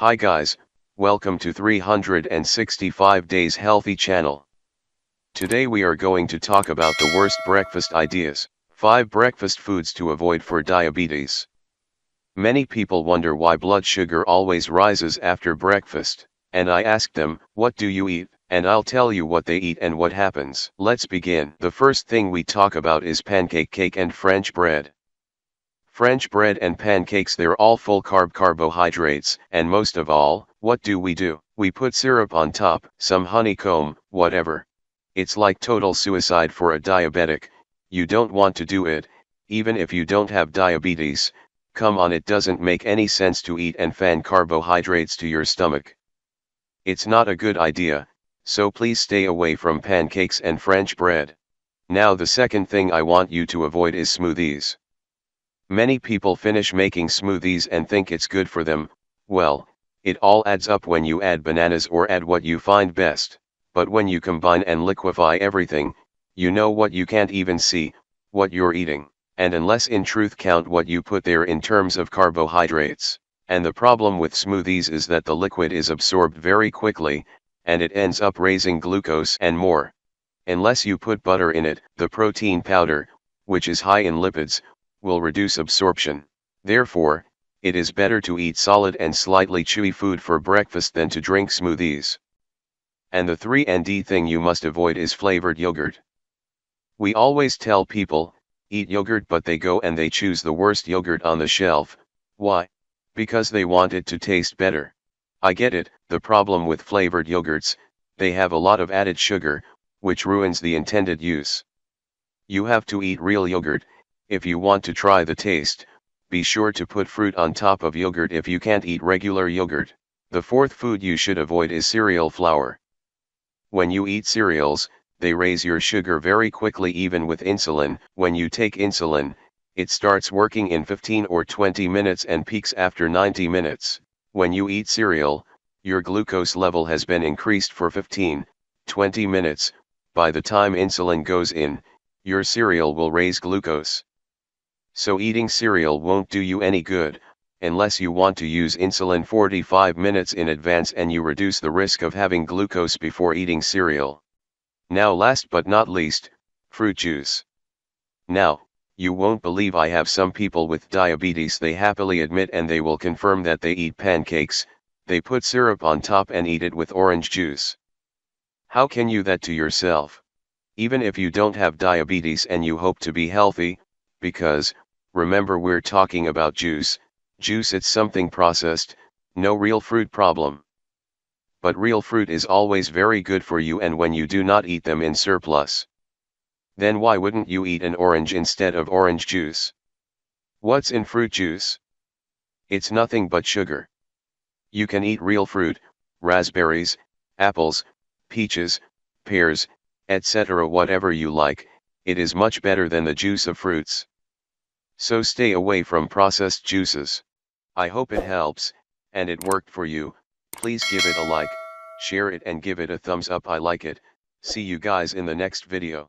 Hi guys, welcome to 365 Days Healthy channel. Today we are going to talk about the worst breakfast ideas, 5 breakfast foods to avoid for diabetes. Many people wonder why blood sugar always rises after breakfast, and I asked them, what do you eat? And I'll tell you what they eat and what happens. Let's begin. The first thing we talk about is pancake cake and French bread. French bread and pancakes, they're all full carbohydrates, and most of all, what do? We put syrup on top, some honeycomb, whatever. It's like total suicide for a diabetic. You don't want to do it, even if you don't have diabetes. Come on, it doesn't make any sense to eat and fan carbohydrates to your stomach. It's not a good idea, so please stay away from pancakes and French bread. Now the second thing I want you to avoid is smoothies. Many people finish making smoothies and think it's good for them. Well, it all adds up when you add bananas or add what you find best. But when you combine and liquefy everything, you know what you can't even see, what you're eating, and unless in truth count what you put there in terms of carbohydrates. And the problem with smoothies is that the liquid is absorbed very quickly, and it ends up raising glucose and more. Unless you put butter in it, the protein powder, which is high in lipids, will reduce absorption. Therefore, it is better to eat solid and slightly chewy food for breakfast than to drink smoothies. And the 3&D thing you must avoid is flavored yogurt. We always tell people, eat yogurt, but they go and they choose the worst yogurt on the shelf. Why? Because they want it to taste better. I get it. The problem with flavored yogurts, they have a lot of added sugar, which ruins the intended use. You have to eat real yogurt. If you want to try the taste, be sure to put fruit on top of yogurt if you can't eat regular yogurt. The fourth food you should avoid is cereal flour. When you eat cereals, they raise your sugar very quickly. Even with insulin, when you take insulin, it starts working in 15 or 20 minutes and peaks after 90 minutes. When you eat cereal, your glucose level has been increased for 15, 20 minutes. By the time insulin goes in, your cereal will raise glucose. So eating cereal won't do you any good, unless you want to use insulin 45 minutes in advance and you reduce the risk of having glucose before eating cereal. Now last but not least, fruit juice. Now, you won't believe I have some people with diabetes, they happily admit and they will confirm that they eat pancakes, they put syrup on top and eat it with orange juice. How can you that to yourself? Even if you don't have diabetes and you hope to be healthy, because, remember, we're talking about juice, it's something processed, no real fruit problem. But real fruit is always very good for you, and when you do not eat them in surplus, then why wouldn't you eat an orange instead of orange juice? What's in fruit juice? It's nothing but sugar. You can eat real fruit, raspberries, apples, peaches, pears, etc., whatever you like. It is much better than the juice of fruits. So stay away from processed juices. I hope it helps, and it worked for you. Please give it a like, share it and give it a thumbs up. I like it. See you guys in the next video.